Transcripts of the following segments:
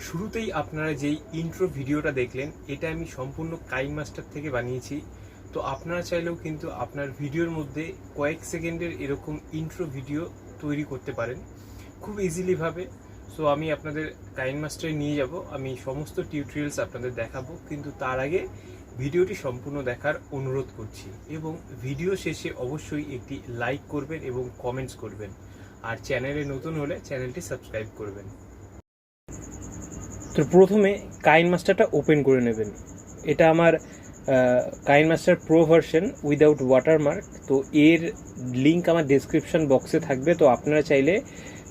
শুরুতেই আপনারা যেই ইন্ট্রো ভিডিওটা দেখলেন এটা আমি সম্পূর্ণ কাইনমাস্টার থেকে বানিয়েছি। তো আপনারা চাইলেও কিন্তু আপনার ভিডিওর মধ্যে কয়েক সেকেন্ডের এরকম ইন্ট্রো ভিডিও তৈরি করতে পারেন খুব ইজিলি ভাবে। সো আমি আপনাদের কাইনমাস্টারে নিয়ে যাব, আমি সমস্ত টিউটোরিয়ালস আপনাদের দেখাবো, কিন্তু তার আগে ভিডিওটি সম্পূর্ণ দেখার অনুরোধ করছি এবং ভিডিও শেষে অবশ্যই একটি লাইক করবেন এবং কমেন্টস করবেন, আর চ্যানেলে নতুন হলে চ্যানেলটি সাবস্ক্রাইব করবেন। তো প্রথমে কাইনমাস্টারটা ওপেন করে নেবেন। এটা আমার KineMaster pro version without watermark. তো এর লিঙ্ক আমার ডেসক্রিপশন বক্সে থাকবে। তো আপনারা চাইলে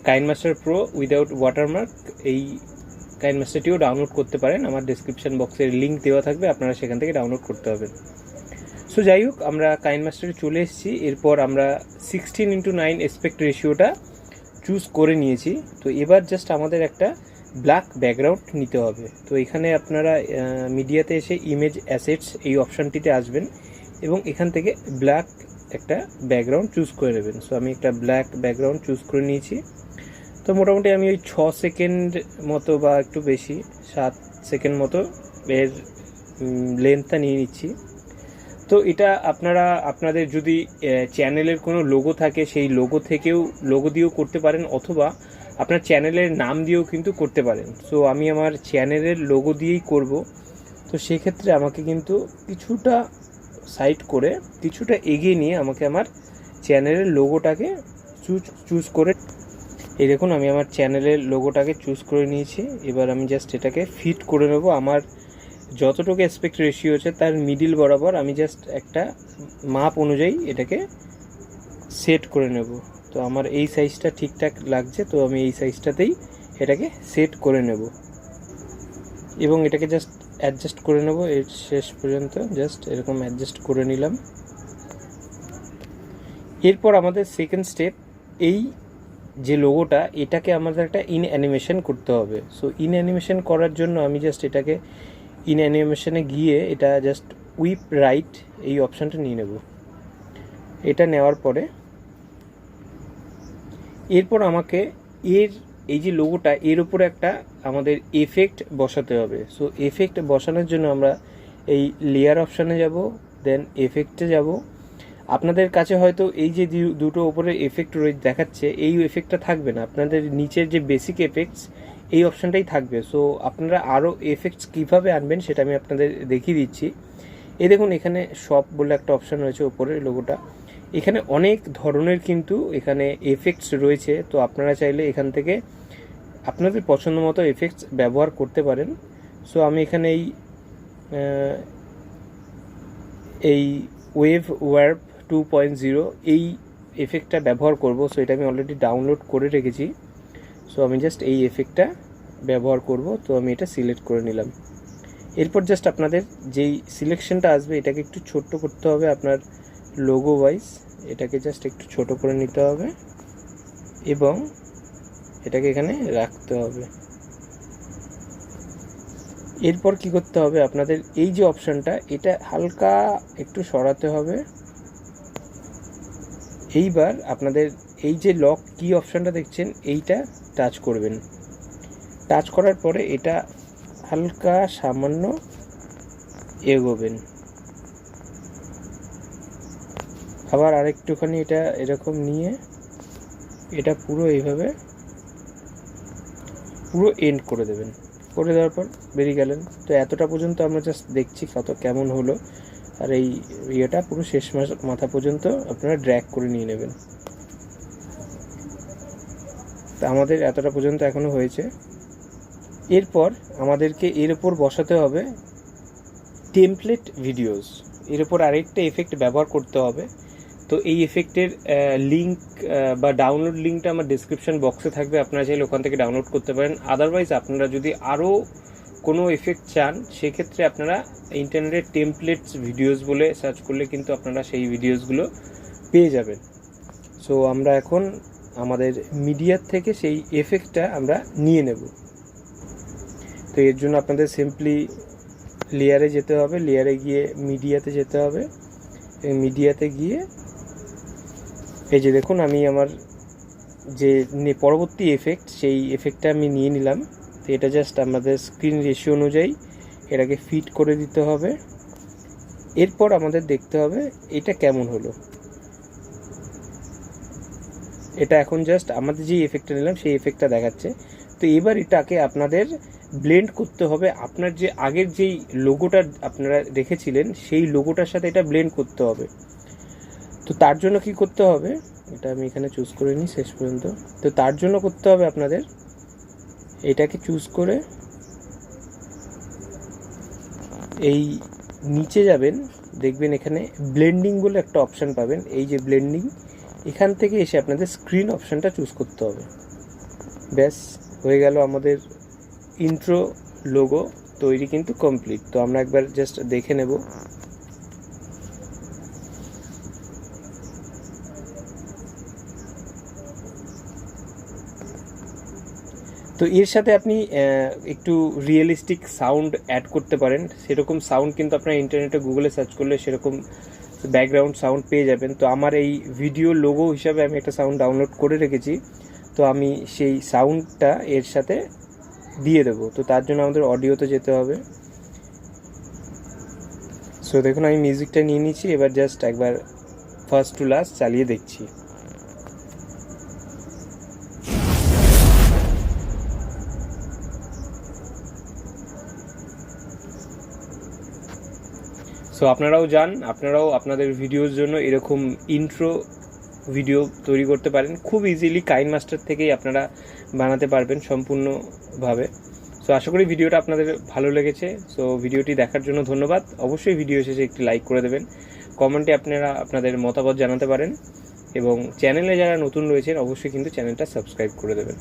কাইনমাস্টার প্রো উইদাউট ওয়াটারমার্ক এই কাইনমাস্টারটিও ডাউনলোড করতে পারেন। আমার ডেসক্রিপশন বক্সের লিঙ্ক দেওয়া থাকবে, আপনারা সেখান থেকে ডাউনলোড করতে হবে। সো যাই হোক, আমরা কাইনমাস্টারে চলে এসেছি। এরপর আমরা 16:9 অ্যাসপেক্ট রেশিওটা চুজ করে নিয়েছি। তো এবার জাস্ট আমাদের একটা ব্ল্যাক ব্যাকগ্রাউন্ড নিতে হবে। তো এখানে আপনারা মিডিয়াতে এসে ইমেজ অ্যাসেটস এই অপশানটিতে আসবেন এবং এখান থেকে ব্ল্যাক একটা ব্যাকগ্রাউন্ড চুজ করে নেবেন। সো আমি একটা ব্ল্যাক ব্যাকগ্রাউন্ড চুজ করে নিয়েছি। তো মোটামুটি আমি ওই 6 সেকেন্ড মতো বা একটু বেশি 7 সেকেন্ড মতো এর লেন্থটা নিয়ে নিচ্ছি। তো এটা আপনারা আপনাদের যদি চ্যানেলের কোনো লোগো থাকে সেই লোগো দিয়েও করতে পারেন, অথবা আপনার চ্যানেলের নাম দিয়েও কিন্তু করতে পারেন। সো আমি আমার চ্যানেলের লোগো দিয়েই করব। তো সেক্ষেত্রে আমাকে কিন্তু কিছুটা সাইড করে কিছুটা এগিয়ে নিয়ে আমাকে আমার চ্যানেলের লোগোটাকে চুজ করে, এই দেখুন আমি আমার চ্যানেলের লোগোটাকে চুজ করে নিয়েছি। এবার আমি জাস্ট এটাকে ফিট করে নেব। আমার যতটুকু অ্যাসপেক্ট রেশিও আছে তার মিডিল বরাবর আমি জাস্ট একটা মাপ অনুযায়ী এটাকে সেট করে নেব। তো আমার এই সাইজটা ঠিকঠাক লাগছে, তো আমি এই সাইজটাতেই এটাকে সেট করে নেব এবং এটাকে জাস্ট অ্যাডজাস্ট করে নেব এর শেষ পর্যন্ত। জাস্ট এরকম অ্যাডজাস্ট করে নিলাম। এরপর আমাদের সেকেন্ড স্টেপ, এই যে লোগোটা এটাকে আমাদের একটা ইন অ্যানিমেশন করতে হবে। সো ইন অ্যানিমেশন করার জন্য আমি জাস্ট এটাকে ইন অ্যানিমেশনে গিয়ে এটা জাস্ট উইপ রাইট এই অপশানটা নিয়ে নেব। এটা নেওয়ার পরে এরপর আমাকে এই যে লোগোটা এর উপরে একটা আমাদের এফেক্ট বসাতে হবে। সো এফেক্ট বসানোর জন্য আমরা এই লেয়ার অপশানে যাব, দেন এফেক্টে যাব। আপনাদের কাছে হয়তো এই যে দুটো উপরে এফেক্ট দেখাচ্ছে এই এফেক্টটা থাকবে না, আপনাদের নিচের যে বেসিক এফেক্টস এই অপশানটাই থাকবে। সো আপনারা আরও এফেক্টস কীভাবে আনবেন সেটা আমি আপনাদের দেখিয়ে দিচ্ছি। এই দেখুন এখানে শপ বলে একটা অপশান রয়েছে উপরের লোগোটা। এখানে অনেক ধরনের কিন্তু এখানে এফেক্টস রয়েছে। তো আপনারা চাইলে এখান থেকে আপনাদের পছন্দ মতো এফেক্টস ব্যবহার করতে পারেন। সো আমি এখানে এই ওয়েভ ওয়ার্প 2.0 এই এফেক্টটা ব্যবহার করব। সো এটা আমি অলরেডি ডাউনলোড করে রেখেছি। সো আমি জাস্ট এই এফেক্টটা ব্যবহার করব। তো আমি এটা সিলেক্ট করে নিলাম। এরপর জাস্ট আপনাদের যেই সিলেকশনটা আসবে এটাকে একটু ছোট্ট করতে হবে আপনার লোগো ওয়াইজ। এটাকে জাস্ট একটু ছোট করে নিতে হবে এবং এটাকে এখানে রাখতে হবে। এরপর কি করতে হবে, আপনাদের এই যে অপশানটা এটা হালকা একটু সরাতে হবে। এইবার আপনাদের এই যে লক কি অপশানটা দেখছেন এইটা টাচ করবেন। টাচ করার পরে এটা হালকা সামান্য এগোবেন, আবার আরেকটুখানি এটা এরকম নিয়ে এটা পুরো এইভাবে পুরো এন্ড করে দেবেন। করে দেওয়ার পর বেরিয়ে গেলেন। তো এতটা পর্যন্ত আমরা জাস্ট দেখছি কত কেমন হলো, আর এই ইয়েটা পুরো শেষ মাথা পর্যন্ত আপনারা ড্র্যাগ করে নিয়ে নেবেন। তো আমাদের এতটা পর্যন্ত এখনো হয়েছে। এরপর আমাদেরকে এর উপর বসাতে হবে টেমপ্লেট ভিডিওস। এর উপর আরেকটা এফেক্ট ব্যবহার করতে হবে। তো এই এফেক্টের লিঙ্ক বা ডাউনলোড লিঙ্কটা আমার ডেসক্রিপশন বক্সে থাকবে, আপনারা চাইলে ওখান থেকে ডাউনলোড করতে পারেন। আদারওয়াইজ আপনারা যদি আরও কোনো এফেক্ট চান সেক্ষেত্রে আপনারা ইন্টারনেটে টেমপ্লেটস ভিডিওস বলে সার্চ করলে কিন্তু আপনারা সেই ভিডিওসগুলো পেয়ে যাবেন। সো আমরা এখন আমাদের মিডিয়ার থেকে সেই এফেক্টটা আমরা নিয়ে নেব। তো এর জন্য আপনাদের সিম্পলি লেয়ারে যেতে হবে, লেয়ারে গিয়ে মিডিয়াতে যেতে হবে। মিডিয়াতে গিয়ে এই যে দেখুন আমি আমার যে পরবর্তী এফেক্ট সেই এফেক্টটা আমি নিয়ে নিলাম। তো এটা জাস্ট আমাদের স্ক্রিন রেশিও অনুযায়ী এটাকে ফিট করে দিতে হবে। এরপর আমাদের দেখতে হবে এটা কেমন হলো। এটা এখন জাস্ট আমাদের যে এফেক্টটা নিলাম সেই এফেক্টটা দেখাচ্ছে। তো এবার এটাকে আপনাদের ব্লেন্ড করতে হবে। আপনার যে আগের যেই লোগোটা আপনারা রেখেছিলেন সেই লোগোটার সাথে এটা ব্লেন্ড করতে হবে। তো তার জন্য কি করতে হবে, এটা আমি এখানে চুজ করে নিই শেষ পর্যন্ত। তো তার জন্য করতে হবে আপনাদের এটাকে চুজ করে এই নিচে যাবেন, দেখবেন এখানে ব্লেন্ডিং বলে একটা অপশান পাবেন। এই যে ব্লেন্ডিং, এখান থেকে এসে আপনাদের স্ক্রিন অপশানটা চুজ করতে হবে। ব্যাস হয়ে গেল আমাদের ইন্ট্রো লোগো তৈরি কিন্তু কমপ্লিট। তো আমরা একবার জাস্ট দেখে নেব। তো এর সাথে আপনি একটু রিয়েলিস্টিক সাউন্ড অ্যাড করতে পারেন। সেরকম সাউন্ড কিন্তু আপনার ইন্টারনেটে গুগলে সার্চ করলে সেরকম ব্যাকগ্রাউন্ড সাউন্ড পেয়ে যাবেন। তো আমার এই ভিডিও লোগো হিসাবে আমি একটা সাউন্ড ডাউনলোড করে রেখেছি। তো আমি সেই সাউন্ডটা এর সাথে দিয়ে দেবো। তো তার জন্য আমাদের অডিওতে যেতে হবে। সো দেখুন আমি মিউজিকটা নিয়ে নিচ্ছি। এবার জাস্ট একবার ফার্স্ট টু লাস্ট চালিয়ে দেখছি। সো আপনারাও যান, আপনারাও আপনাদের ভিডিওর জন্য এরকম ইন্ট্রো ভিডিও তৈরি করতে পারেন খুব ইজিলি। কাইনমাস্টার থেকেই আপনারা বানাতে পারবেন সম্পূর্ণভাবে। সো আশা করি ভিডিওটা আপনাদের ভালো লেগেছে। সো ভিডিওটি দেখার জন্য ধন্যবাদ। অবশ্যই ভিডিও শেষে একটি লাইক করে দেবেন। কমেন্টে আপনারা আপনাদের মতামত জানাতে পারেন এবং চ্যানেলে যারা নতুন রয়েছেন অবশ্যই কিন্তু চ্যানেলটা সাবস্ক্রাইব করে দেবেন।